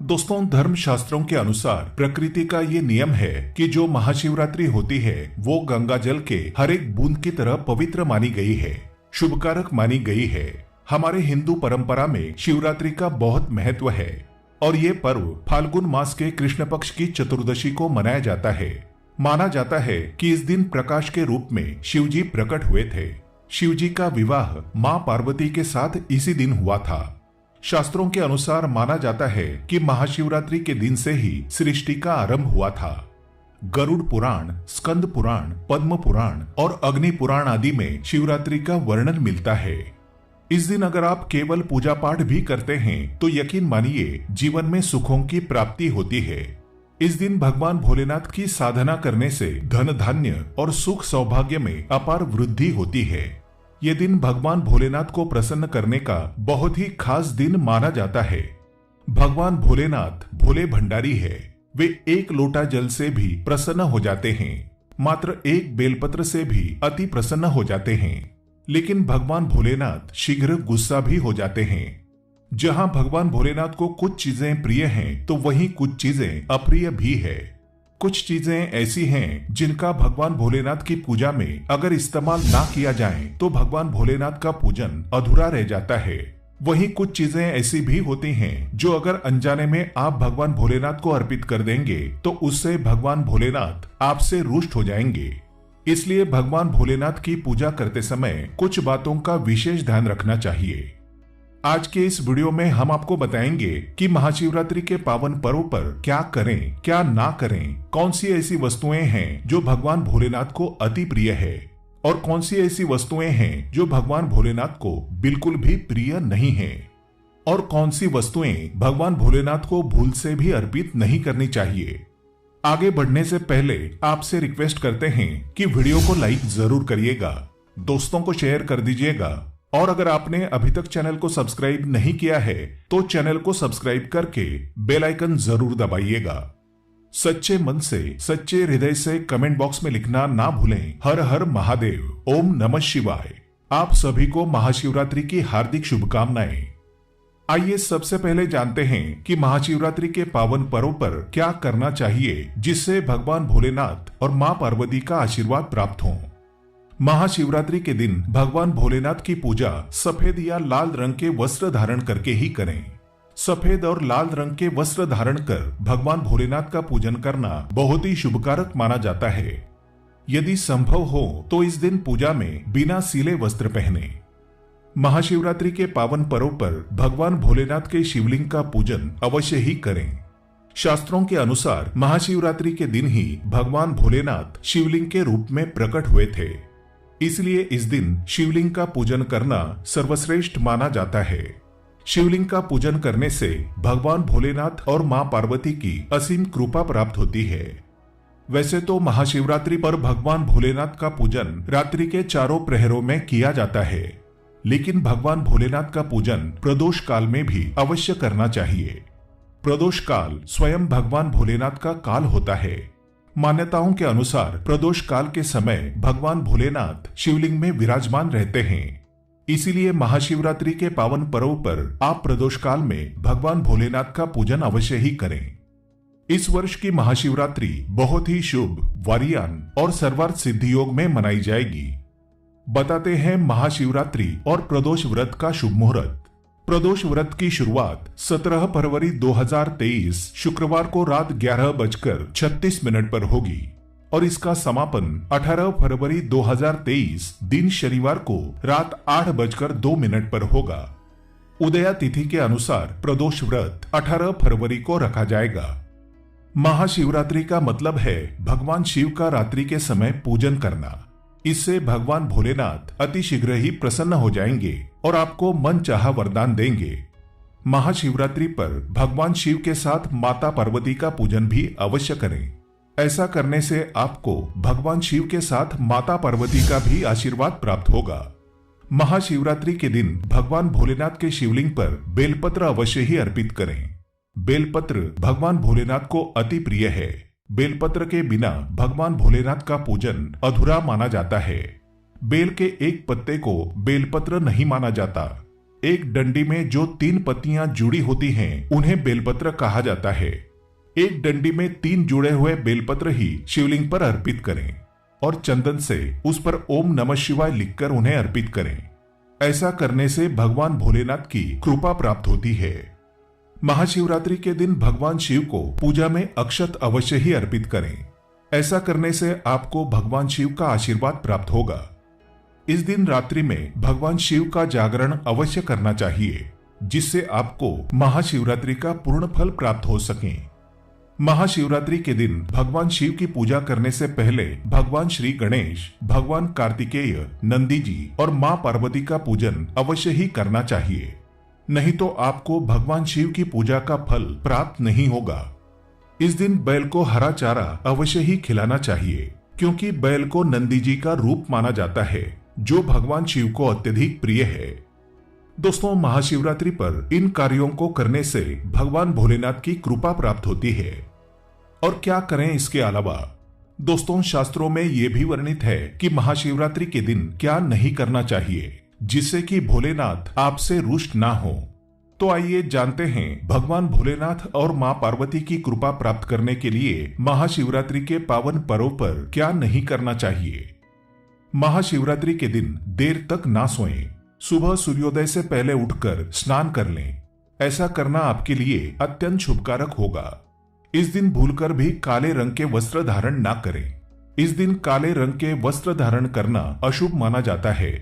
दोस्तों, धर्म शास्त्रों के अनुसार प्रकृति का ये नियम है कि जो महाशिवरात्रि होती है वो गंगा जल के हर एक बूंद की तरह पवित्र मानी गई है, शुभकारक मानी गई है। हमारे हिंदू परंपरा में शिवरात्रि का बहुत महत्व है और ये पर्व फाल्गुन मास के कृष्ण पक्ष की चतुर्दशी को मनाया जाता है। माना जाता है कि इस दिन प्रकाश के रूप में शिव जी प्रकट हुए थे। शिव जी का विवाह मां पार्वती के साथ इसी दिन हुआ था। शास्त्रों के अनुसार माना जाता है कि महाशिवरात्रि के दिन से ही सृष्टि का आरंभ हुआ था। गरुड़ पुराण, स्कंद पुराण, पद्म पुराण और अग्नि पुराण आदि में शिवरात्रि का वर्णन मिलता है। इस दिन अगर आप केवल पूजा पाठ भी करते हैं तो यकीन मानिए जीवन में सुखों की प्राप्ति होती है। इस दिन भगवान भोलेनाथ की साधना करने से धन धान्य और सुख सौभाग्य में अपार वृद्धि होती है। ये दिन भगवान भोलेनाथ को प्रसन्न करने का बहुत ही खास दिन माना जाता है। भगवान भोलेनाथ भोले भंडारी है। वे एक लोटा जल से भी प्रसन्न हो जाते हैं, मात्र एक बेलपत्र से भी अति प्रसन्न हो जाते हैं। लेकिन भगवान भोलेनाथ शीघ्र गुस्सा भी हो जाते हैं। जहां भगवान भोलेनाथ को कुछ चीजें प्रिय हैं तो वहीं कुछ चीजें अप्रिय भी है। कुछ चीजें ऐसी हैं जिनका भगवान भोलेनाथ की पूजा में अगर इस्तेमाल ना किया जाए तो भगवान भोलेनाथ का पूजन अधूरा रह जाता है। वहीं कुछ चीजें ऐसी भी होती हैं जो अगर अनजाने में आप भगवान भोलेनाथ को अर्पित कर देंगे तो उससे भगवान भोलेनाथ आपसे रुष्ट हो जाएंगे। इसलिए भगवान भोलेनाथ की पूजा करते समय कुछ बातों का विशेष ध्यान रखना चाहिए। आज के इस वीडियो में हम आपको बताएंगे कि महाशिवरात्रि के पावन पर्व पर क्या करें, क्या ना करें, कौन सी ऐसी वस्तुएं हैं जो भगवान भोलेनाथ को अति प्रिय है और कौन सी ऐसी वस्तुएं हैं जो भगवान भोलेनाथ को बिल्कुल भी प्रिय नहीं है और कौन सी वस्तुएं भगवान भोलेनाथ को भूल से भी अर्पित नहीं करनी चाहिए। आगे बढ़ने से पहले आपसे रिक्वेस्ट करते हैं कि वीडियो को लाइक जरूर करिएगा, दोस्तों को शेयर कर दीजिएगा और अगर आपने अभी तक चैनल को सब्सक्राइब नहीं किया है तो चैनल को सब्सक्राइब करके बेल आइकन जरूर दबाइएगा। सच्चे मन से, सच्चे हृदय से कमेंट बॉक्स में लिखना ना भूलें, हर हर महादेव, ओम नमः शिवाय। आप सभी को महाशिवरात्रि की हार्दिक शुभकामनाएं। आइए सबसे पहले जानते हैं कि महाशिवरात्रि के पावन पर्व पर क्या करना चाहिए जिससे भगवान भोलेनाथ और मां पार्वती का आशीर्वाद प्राप्त हो। महाशिवरात्रि के दिन भगवान भोलेनाथ की पूजा सफेद या लाल रंग के वस्त्र धारण करके ही करें। सफेद और लाल रंग के वस्त्र धारण कर भगवान भोलेनाथ का पूजन करना बहुत ही शुभकारक माना जाता है। यदि संभव हो तो इस दिन पूजा में बिना सीले वस्त्र पहने। महाशिवरात्रि के पावन पर्व पर भगवान भोलेनाथ के शिवलिंग का पूजन अवश्य ही करें। शास्त्रों के अनुसार महाशिवरात्रि के दिन ही भगवान भोलेनाथ शिवलिंग के रूप में प्रकट हुए थे। इसलिए इस दिन शिवलिंग का पूजन करना सर्वश्रेष्ठ माना जाता है। शिवलिंग का पूजन करने से भगवान भोलेनाथ और मां पार्वती की असीम कृपा प्राप्त होती है। वैसे तो महाशिवरात्रि पर भगवान भोलेनाथ का पूजन रात्रि के चारों प्रहरों में किया जाता है, लेकिन भगवान भोलेनाथ का पूजन प्रदोष काल में भी अवश्य करना चाहिए। प्रदोष काल स्वयं भगवान भोलेनाथ का काल होता है। मान्यताओं के अनुसार प्रदोष काल के समय भगवान भोलेनाथ शिवलिंग में विराजमान रहते हैं। इसीलिए महाशिवरात्रि के पावन पर्व पर आप प्रदोष काल में भगवान भोलेनाथ का पूजन अवश्य ही करें। इस वर्ष की महाशिवरात्रि बहुत ही शुभ, वारियान और सर्वार्थ सिद्धि योग में मनाई जाएगी। बताते हैं महाशिवरात्रि और प्रदोष व्रत का शुभ मुहूर्त। प्रदोष व्रत की शुरुआत 17 फरवरी 2023 शुक्रवार को रात 11:36 पर होगी और इसका समापन 18 फरवरी 2023 दिन शनिवार को रात 8:02 पर होगा। उदया तिथि के अनुसार प्रदोष व्रत 18 फरवरी को रखा जाएगा। महाशिवरात्रि का मतलब है भगवान शिव का रात्रि के समय पूजन करना। इससे भगवान भोलेनाथ अति शीघ्र ही प्रसन्न हो जाएंगे और आपको मनचाहा वरदान देंगे। महाशिवरात्रि पर भगवान शिव के साथ माता पार्वती का पूजन भी अवश्य करें। ऐसा करने से आपको भगवान शिव के साथ माता पार्वती का भी आशीर्वाद प्राप्त होगा। महाशिवरात्रि के दिन भगवान भोलेनाथ के शिवलिंग पर बेलपत्र अवश्य ही अर्पित करें। बेलपत्र भगवान भोलेनाथ को अति प्रिय है। बेलपत्र के बिना भगवान भोलेनाथ का पूजन अधूरा माना जाता है। बेल के एक पत्ते को बेलपत्र नहीं माना जाता। एक डंडी में जो 3 पत्तियां जुड़ी होती हैं उन्हें बेलपत्र कहा जाता है। एक डंडी में 3 जुड़े हुए बेलपत्र ही शिवलिंग पर अर्पित करें और चंदन से उस पर ओम नमः शिवाय लिखकर उन्हें अर्पित करें। ऐसा करने से भगवान भोलेनाथ की कृपा प्राप्त होती है। महाशिवरात्रि के दिन भगवान शिव को पूजा में अक्षत अवश्य ही अर्पित करें। ऐसा करने से आपको भगवान शिव का आशीर्वाद प्राप्त होगा। इस दिन रात्रि में भगवान शिव का जागरण अवश्य करना चाहिए, जिससे आपको महाशिवरात्रि का पूर्ण फल प्राप्त हो सके। महाशिवरात्रि के दिन भगवान शिव की पूजा करने से पहले भगवान श्री गणेश, भगवान कार्तिकेय, नंदी जी और मां पार्वती का पूजन अवश्य ही करना चाहिए, नहीं तो आपको भगवान शिव की पूजा का फल प्राप्त नहीं होगा। इस दिन बैल को हरा चारा अवश्य ही खिलाना चाहिए, क्योंकि बैल को नंदी जी का रूप माना जाता है, जो भगवान शिव को अत्यधिक प्रिय है। दोस्तों, महाशिवरात्रि पर इन कार्यों को करने से भगवान भोलेनाथ की कृपा प्राप्त होती है। और क्या करें इसके अलावा? दोस्तों, शास्त्रों में यह भी वर्णित है कि महाशिवरात्रि के दिन क्या नहीं करना चाहिए, जिससे कि भोलेनाथ आपसे रुष्ट ना हो। तो आइए जानते हैं भगवान भोलेनाथ और मां पार्वती की कृपा प्राप्त करने के लिए महाशिवरात्रि के पावन पर्व पर क्या नहीं करना चाहिए। महाशिवरात्रि के दिन देर तक ना सोएं। सुबह सूर्योदय से पहले उठकर स्नान कर लें। ऐसा करना आपके लिए अत्यंत शुभकारक होगा। इस दिन भूलकर भी काले रंग के वस्त्र धारण ना करें। इस दिन काले रंग के वस्त्र धारण करना अशुभ माना जाता है।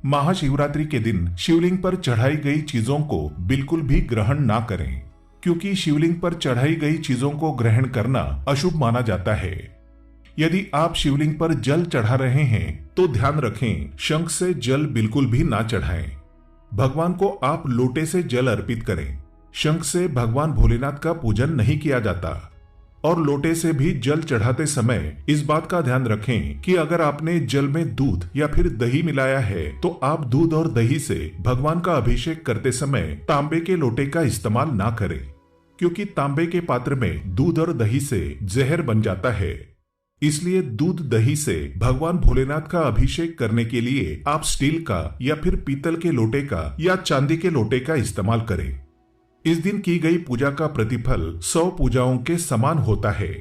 महाशिवरात्रि के दिन शिवलिंग पर चढ़ाई गई चीजों को बिल्कुल भी ग्रहण ना करें, क्योंकि शिवलिंग पर चढ़ाई गई चीजों को ग्रहण करना अशुभ माना जाता है। यदि आप शिवलिंग पर जल चढ़ा रहे हैं तो ध्यान रखें, शंख से जल बिल्कुल भी ना चढ़ाएं। भगवान को आप लोटे से जल अर्पित करें। शंख से भगवान भोलेनाथ का पूजन नहीं किया जाता। और लोटे से भी जल चढ़ाते समय इस बात का ध्यान रखें कि अगर आपने जल में दूध या फिर दही मिलाया है तो आप दूध और दही से भगवान का अभिषेक करते समय तांबे के लोटे का इस्तेमाल ना करें, क्योंकि तांबे के पात्र में दूध और दही से जहर बन जाता है। इसलिए दूध दही से भगवान भोलेनाथ का अभिषेक करने के लिए आप स्टील का या फिर पीतल के लोटे का या चांदी के लोटे का इस्तेमाल करें। इस दिन की गई पूजा का प्रतिफल 100 पूजाओं के समान होता है।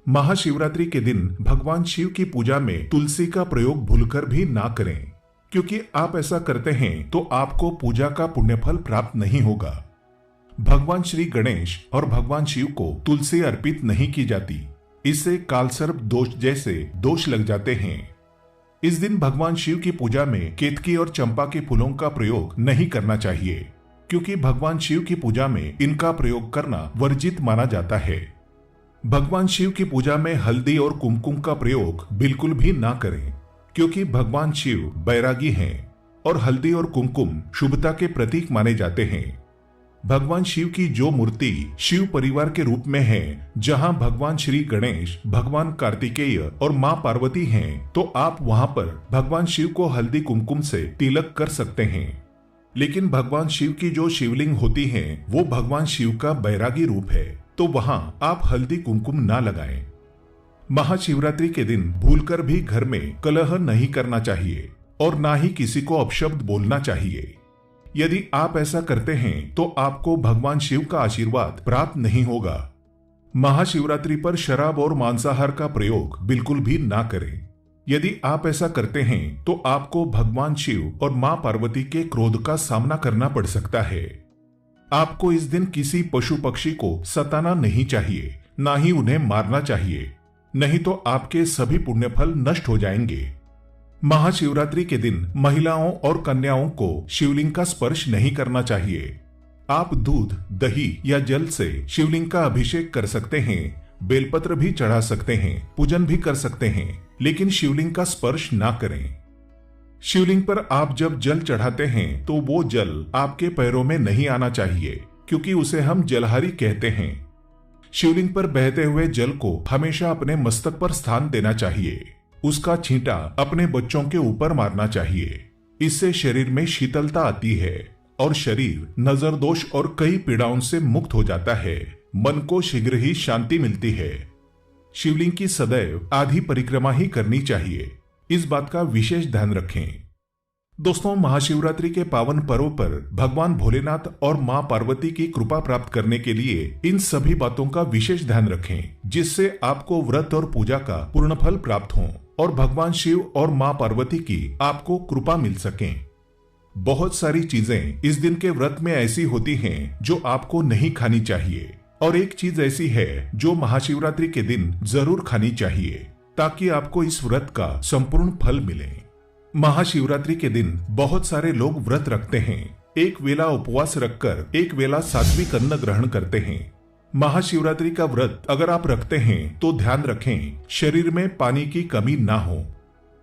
महाशिवरात्रि के दिन भगवान शिव की पूजा में तुलसी का प्रयोग भूलकर भी ना करें, क्योंकि आप ऐसा करते हैं तो आपको पूजा का पुण्यफल प्राप्त नहीं होगा। भगवान श्री गणेश और भगवान शिव को तुलसी अर्पित नहीं की जाती। इससे कालसर्प दोष जैसे दोष लग जाते हैं। इस दिन भगवान शिव की पूजा में केतकी और चंपा के फूलों का प्रयोग नहीं करना चाहिए, क्योंकि भगवान शिव की पूजा में इनका प्रयोग करना वर्जित माना जाता है। भगवान शिव की पूजा में हल्दी और कुमकुम का प्रयोग बिल्कुल भी ना करें, क्योंकि भगवान शिव बैरागी हैं और हल्दी और कुमकुम शुभता के प्रतीक माने जाते हैं। भगवान शिव की जो मूर्ति शिव परिवार के रूप में है, जहां भगवान श्री गणेश, भगवान कार्तिकेय और मां पार्वती हैं, तो आप वहां पर भगवान शिव को हल्दी कुमकुम से तिलक कर सकते हैं। लेकिन भगवान शिव की जो शिवलिंग होती है वो भगवान शिव का बैरागी रूप है, तो वहां आप हल्दी कुमकुम ना लगाएं। महाशिवरात्रि के दिन भूलकर भी घर में कलह नहीं करना चाहिए और ना ही किसी को अपशब्द बोलना चाहिए। यदि आप ऐसा करते हैं तो आपको भगवान शिव का आशीर्वाद प्राप्त नहीं होगा। महाशिवरात्रि पर शराब और मांसाहार का प्रयोग बिल्कुल भी ना करें। यदि आप ऐसा करते हैं तो आपको भगवान शिव और मां पार्वती के क्रोध का सामना करना पड़ सकता है। आपको इस दिन किसी पशु पक्षी को सताना नहीं चाहिए, ना ही उन्हें मारना चाहिए, नहीं तो आपके सभी पुण्यफल नष्ट हो जाएंगे। महाशिवरात्रि के दिन महिलाओं और कन्याओं को शिवलिंग का स्पर्श नहीं करना चाहिए। आप दूध, दही या जल से शिवलिंग का अभिषेक कर सकते हैं, बेलपत्र भी चढ़ा सकते हैं, पूजन भी कर सकते हैं, लेकिन शिवलिंग का स्पर्श ना करें। शिवलिंग पर आप जब जल चढ़ाते हैं तो वो जल आपके पैरों में नहीं आना चाहिए, क्योंकि उसे हम जलहारी कहते हैं। शिवलिंग पर बहते हुए जल को हमेशा अपने मस्तक पर स्थान देना चाहिए। उसका छींटा अपने बच्चों के ऊपर मारना चाहिए। इससे शरीर में शीतलता आती है और शरीर नजर दोष और कई पीड़ाओं से मुक्त हो जाता है। मन को शीघ्र ही शांति मिलती है। शिवलिंग की सदैव आधी परिक्रमा ही करनी चाहिए। इस बात का विशेष ध्यान रखें। दोस्तों, महाशिवरात्रि के पावन पर्व पर भगवान भोलेनाथ और मां पार्वती की कृपा प्राप्त करने के लिए इन सभी बातों का विशेष ध्यान रखें, जिससे आपको व्रत और पूजा का पूर्ण फल प्राप्त हो और भगवान शिव और मां पार्वती की आपको कृपा मिल सके। बहुत सारी चीजें इस दिन के व्रत में ऐसी होती हैं जो आपको नहीं खानी चाहिए, और एक चीज ऐसी है जो महाशिवरात्रि के दिन जरूर खानी चाहिए ताकि आपको इस व्रत का संपूर्ण फल मिले। महाशिवरात्रि के दिन बहुत सारे लोग व्रत रखते हैं, एक वेला उपवास रखकर एक वेला सात्विक अन्न ग्रहण करते हैं। महाशिवरात्रि का व्रत अगर आप रखते हैं तो ध्यान रखें शरीर में पानी की कमी ना हो।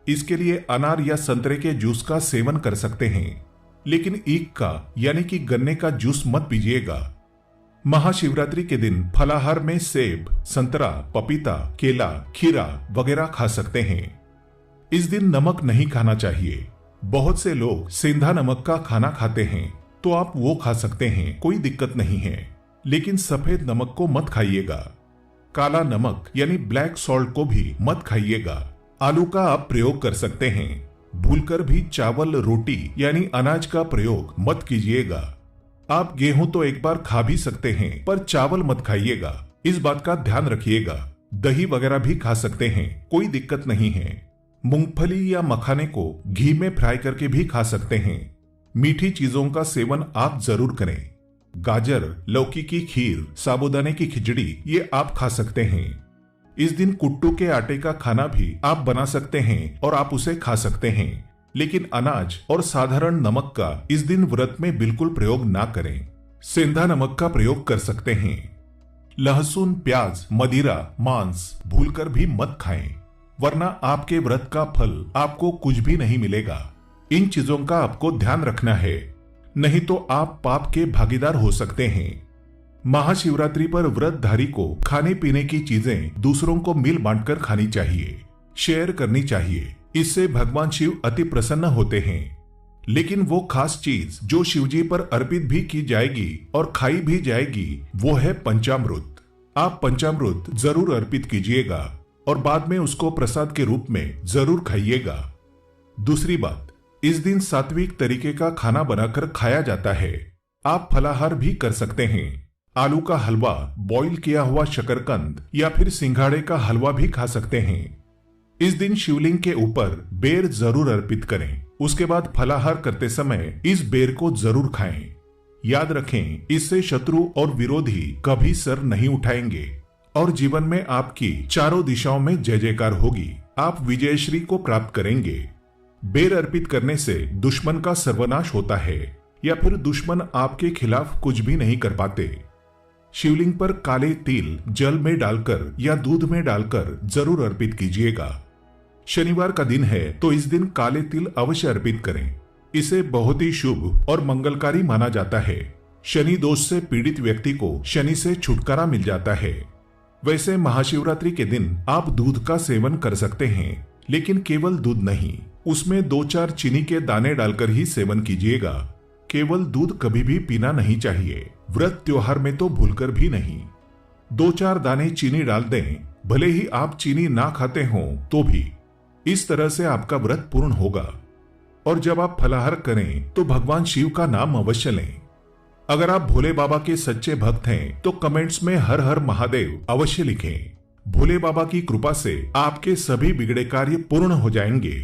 इसके लिए अनार या संतरे के जूस का सेवन कर सकते हैं, लेकिन ईख का यानी कि गन्ने का जूस मत पीजिएगा। महाशिवरात्रि के दिन फलाहार में सेब, संतरा, पपीता, केला, खीरा वगैरह खा सकते हैं। इस दिन नमक नहीं खाना चाहिए। बहुत से लोग सेंधा नमक का खाना खाते हैं, तो आप वो खा सकते हैं, कोई दिक्कत नहीं है, लेकिन सफेद नमक को मत खाइएगा। काला नमक यानी ब्लैक सॉल्ट को भी मत खाइएगा। आलू का आप प्रयोग कर सकते हैं। भूलकर भी चावल, रोटी यानी अनाज का प्रयोग मत कीजिएगा। आप गेहूं तो एक बार खा भी सकते हैं, पर चावल मत खाइएगा, इस बात का ध्यान रखिएगा। दही वगैरह भी खा सकते हैं, कोई दिक्कत नहीं है। मूंगफली या मखाने को घी में फ्राई करके भी खा सकते हैं। मीठी चीजों का सेवन आप जरूर करें। गाजर, लौकी की खीर, साबूदाने की खिचड़ी ये आप खा सकते हैं। इस दिन कुट्टू के आटे का खाना भी आप बना सकते हैं और आप उसे खा सकते हैं, लेकिन अनाज और साधारण नमक का इस दिन व्रत में बिल्कुल प्रयोग ना करें। सेंधा नमक का प्रयोग कर सकते हैं। लहसुन, प्याज, मदिरा, मांस भूलकर भी मत खाएं, वरना आपके व्रत का फल आपको कुछ भी नहीं मिलेगा। इन चीजों का आपको ध्यान रखना है, नहीं तो आप पाप के भागीदार हो सकते हैं। महाशिवरात्रि पर व्रतधारी को खाने पीने की चीजें दूसरों को मिल बांटकर खानी चाहिए, शेयर करनी चाहिए। इससे भगवान शिव अति प्रसन्न होते हैं। लेकिन वो खास चीज जो शिवजी पर अर्पित भी की जाएगी और खाई भी जाएगी, वो है पंचामृत। आप पंचामृत जरूर अर्पित कीजिएगा और बाद में उसको प्रसाद के रूप में जरूर खाइएगा। दूसरी बात, इस दिन सात्विक तरीके का खाना बनाकर खाया जाता है। आप फलाहार भी कर सकते हैं। आलू का हलवा, बॉईल किया हुआ शकरकंद या फिर सिंघाड़े का हलवा भी खा सकते हैं। इस दिन शिवलिंग के ऊपर बेर जरूर अर्पित करें। उसके बाद फलाहार करते समय इस बेर को जरूर खाएं। याद रखें, इससे शत्रु और विरोधी कभी सर नहीं उठाएंगे और जीवन में आपकी चारों दिशाओं में जय जयकार होगी। आप विजयश्री को प्राप्त करेंगे। बेर अर्पित करने से दुश्मन का सर्वनाश होता है या फिर दुश्मन आपके खिलाफ कुछ भी नहीं कर पाते। शिवलिंग पर काले तिल जल में डालकर या दूध में डालकर जरूर अर्पित कीजिएगा। शनिवार का दिन है तो इस दिन काले तिल अवश्य अर्पित करें। इसे बहुत ही शुभ और मंगलकारी माना जाता है। शनि दोष से पीड़ित व्यक्ति को शनि से छुटकारा मिल जाता है। वैसे महाशिवरात्रि के दिन आप दूध का सेवन कर सकते हैं, लेकिन केवल दूध नहीं, उसमें 2-4 चीनी के दाने डालकर ही सेवन कीजिएगा। केवल दूध कभी भी पीना नहीं चाहिए, व्रत त्योहार में तो भूलकर भी नहीं। 2-4 दाने चीनी डाल दें, भले ही आप चीनी ना खाते हों तो भी। इस तरह से आपका व्रत पूर्ण होगा। और जब आप फलाहार करें तो भगवान शिव का नाम अवश्य लें। अगर आप भोले बाबा के सच्चे भक्त हैं तो कमेंट्स में हर हर महादेव अवश्य लिखें। भोले बाबा की कृपा से आपके सभी बिगड़े कार्य पूर्ण हो जाएंगे।